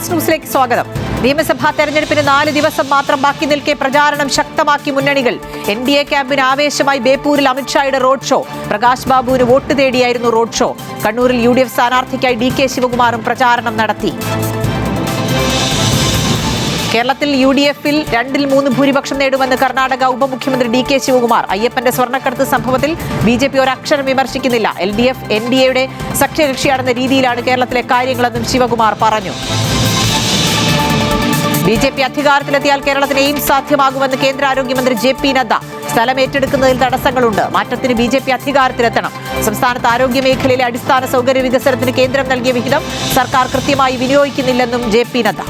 Fast ന്യൂസിലേക്ക് സ്വാഗതം. നിയമസഭാ തെരഞ്ഞെടുപ്പിന് 4 ദിവസം മാത്രം ബാക്കി നിൽക്കെ പ്രചാരണം ശക്തമാക്കി മുന്നണികൾ. NDA ക്യാമ്പിന് ആവേശമായി ബേപ്പൂരിൽ അമിത്ഷായുടെ റോഡ് ഷോ. പ്രകാശ് ബാബുവിന് വോട്ട് തേടിയായിരുന്നു റോഡ് ഷോ. കണ്ണൂരിൽ UDF സ്ഥാനാർത്ഥിക്കായി DK ശിവകുമാറും പ്രചാരണം നടത്തി. കേരളത്തിൽ UDF-ൽ 2-3 ഭൂരിപക്ഷം നേടുമെന്ന് കർണാടക ഉപമുഖ്യമന്ത്രി DK ശിവകുമാർ. അയ്യപ്പന്റെ സ്വർണ്ണക്കടത്ത് സംഭവത്തിൽ BJP ഒരക്ഷരം വിമർശിക്കുന്നില്ല. LDF NDAയുടെ സഖ്യകക്ഷിയാണെന്ന രീതിയിലാണ് കേരളത്തിലെ കാര്യങ്ങളെന്നും ശിവകുമാർ പറഞ്ഞു. BJP അധികാരത്തിലെത്തിയാൽ കേരളത്തിന് എയിംസ് സാധ്യമാകുമെന്ന് കേന്ദ്ര ആരോഗ്യമന്ത്രി JP നദ്ദ. സ്ഥലം ഏറ്റെടുക്കുന്നതിൽ തടസ്സങ്ങളുണ്ട്. മാറ്റത്തിന് BJP അധികാരത്തിലെത്തണം. സംസ്ഥാനത്ത് ആരോഗ്യ മേഖലയിലെ അടിസ്ഥാന സൗകര്യ വികസനത്തിന് കേന്ദ്രം നൽകിയ വിഹിതം സർക്കാർ കൃത്യമായി വിനിയോഗിക്കുന്നില്ലെന്നും JP നദ്ദ.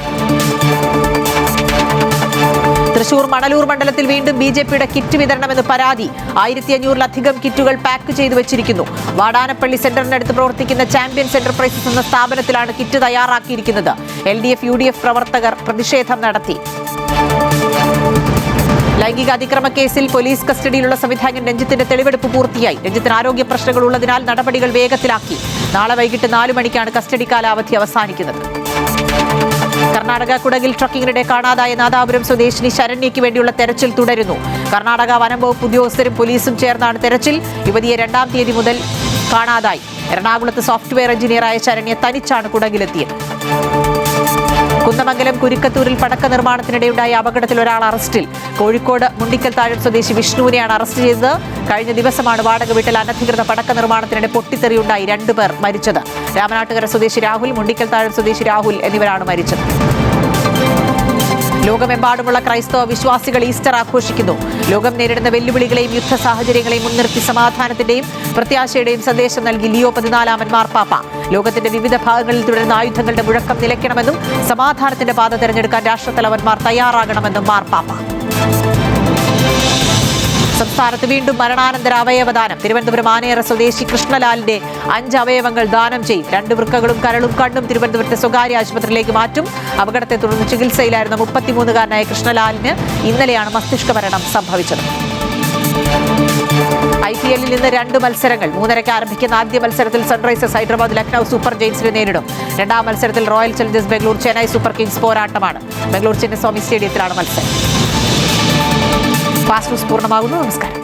തൃശൂർ മണലൂർ മണ്ഡലത്തിൽ വീണ്ടും BJPയുടെ കിറ്റ് വിതരണമെന്ന് പരാതി. 1500-ലധികം കിറ്റുകൾ പാക്ക് ചെയ്തു വെച്ചിരിക്കുന്നു. വാടാനപ്പള്ളി സെന്ററിനടുത്ത് പ്രവർത്തിക്കുന്ന ചാമ്പ്യൻസ് എന്റർപ്രൈസസ് എന്ന സ്ഥാപനത്തിലാണ് കിറ്റ് തയ്യാറാക്കിയിരിക്കുന്നത്. LDF UDF പ്രവർത്തകർ പ്രതിഷേധം നടത്തി. ലൈംഗിക അതിക്രമ കേസിൽ പോലീസ് കസ്റ്റഡിയിലുള്ള സംവിധായകൻ രഞ്ജിത്തിന്റെ തെളിവെടുപ്പ് പൂർത്തിയായി. രഞ്ജിത്തിന് ആരോഗ്യ പ്രശ്നങ്ങൾ ഉള്ളതിനാൽ നടപടികൾ വേഗത്തിലാക്കി. നാളെ വൈകിട്ട് 4 മണിക്കാണ് കസ്റ്റഡി കാലാവധി അവസാനിക്കുന്നത്. കർണാടക കുടകിൽ ട്രക്കിങ്ങിനിടെ കാണാതായ നാദാപുരം സ്വദേശിനി ശരണ്യയ്ക്ക് വേണ്ടിയുള്ള തെരച്ചിൽ തുടരുന്നു. കർണാടക വനം വകുപ്പ് ഉദ്യോഗസ്ഥരും പോലീസും ചേർന്നാണ് തെരച്ചിൽ. യുവതിയെ 2-ാം തീയതി മുതൽ കാണാതായി. എറണാകുളത്ത് സോഫ്റ്റ്വെയർ എഞ്ചിനീയറായ ശരണ്യ തനിച്ചാണ് കുടകിലെത്തിയത്. കുന്നമംഗലം കുരിക്കത്തൂരിൽ പടക്ക നിർമ്മാണത്തിനിടെയുണ്ടായ അപകടത്തിൽ ഒരാൾ അറസ്റ്റിൽ. കോഴിക്കോട് മുണ്ടിക്കൽ താഴം സ്വദേശി വിഷ്ണുവിനെയാണ് അറസ്റ്റ് ചെയ്തത്. കഴിഞ്ഞ ദിവസമാണ് വാടക വീട്ടിൽ അനധികൃത പടക്ക നിർമ്മാണത്തിനിടെ പൊട്ടിത്തെറിയുണ്ടായി 2 പേർ മരിച്ചത്. രാമനാട്ടുകര സ്വദേശി രാഹുൽ, മുണ്ടിക്കൽ താഴം സ്വദേശി രാഹുൽ എന്നിവരാണ് മരിച്ചത്. ലോകമെമ്പാടുമുള്ള ക്രൈസ്തവ വിശ്വാസികൾ ഈസ്റ്റർ ആഘോഷിക്കുന്നു. ലോകം നേരിടുന്ന വെല്ലുവിളികളെയും യുദ്ധ സാഹചര്യങ്ങളെയും മുൻനിർത്തി സമാധാനത്തിന്റെയും പ്രത്യാശയുടെയും സന്ദേശം നൽകി ലിയോ 14 മാർപ്പാപ്പ. ലോകത്തിന്റെ വിവിധ ഭാഗങ്ങളിൽ തുടരുന്ന ആയുധങ്ങളുടെ മുഴക്കം നിലയ്ക്കണമെന്നും സമാധാനത്തിന്റെ പാത തെരഞ്ഞെടുക്കാൻ രാഷ്ട്രത്തലവന്മാർ തയ്യാറാകണമെന്നും മാർപ്പാപ്പ. സംസ്ഥാനത്ത് വീണ്ടും മരണാനന്തര അവയവദാനം. തിരുവനന്തപുരം ആനയറ സ്വദേശി കൃഷ്ണലാലിന്റെ 5 അവയവങ്ങൾ ദാനം ചെയ്യും. 2 വൃക്കകളും കരളും കണ്ണും തിരുവനന്തപുരത്തെ സ്വകാര്യ ആശുപത്രിയിലേക്ക് മാറ്റും. അപകടത്തെ തുടർന്ന് ചികിത്സയിലായിരുന്ന 33-കാരനായ കൃഷ്ണലാലിന് ഇന്നലെയാണ് മസ്തിഷ്ക മരണം സംഭവിച്ചത്. IPL-ൽ ഇന്ന് 2 മത്സരങ്ങൾ. 3:30-ക്ക് ആരംഭിക്കുന്ന ആദ്യ മത്സരത്തിൽ സൺറൈസേഴ്സ് ഹൈദരാബാദ് ലക്നൌ സൂപ്പർ ജയൻസിനെ നേരിടും. 2-ാം മത്സരത്തിൽ royal Challengers Bangalore Chennai super Kings പോരാട്ടമാണ്. ബംഗളൂർ ചിന്നസ്വാമി സ്റ്റേഡിയത്തിലാണ് മത്സരം. ഫാസ്റ്റ് ന്യൂസ് പൂർണ്ണമാകുന്നു. നമസ്കാരം.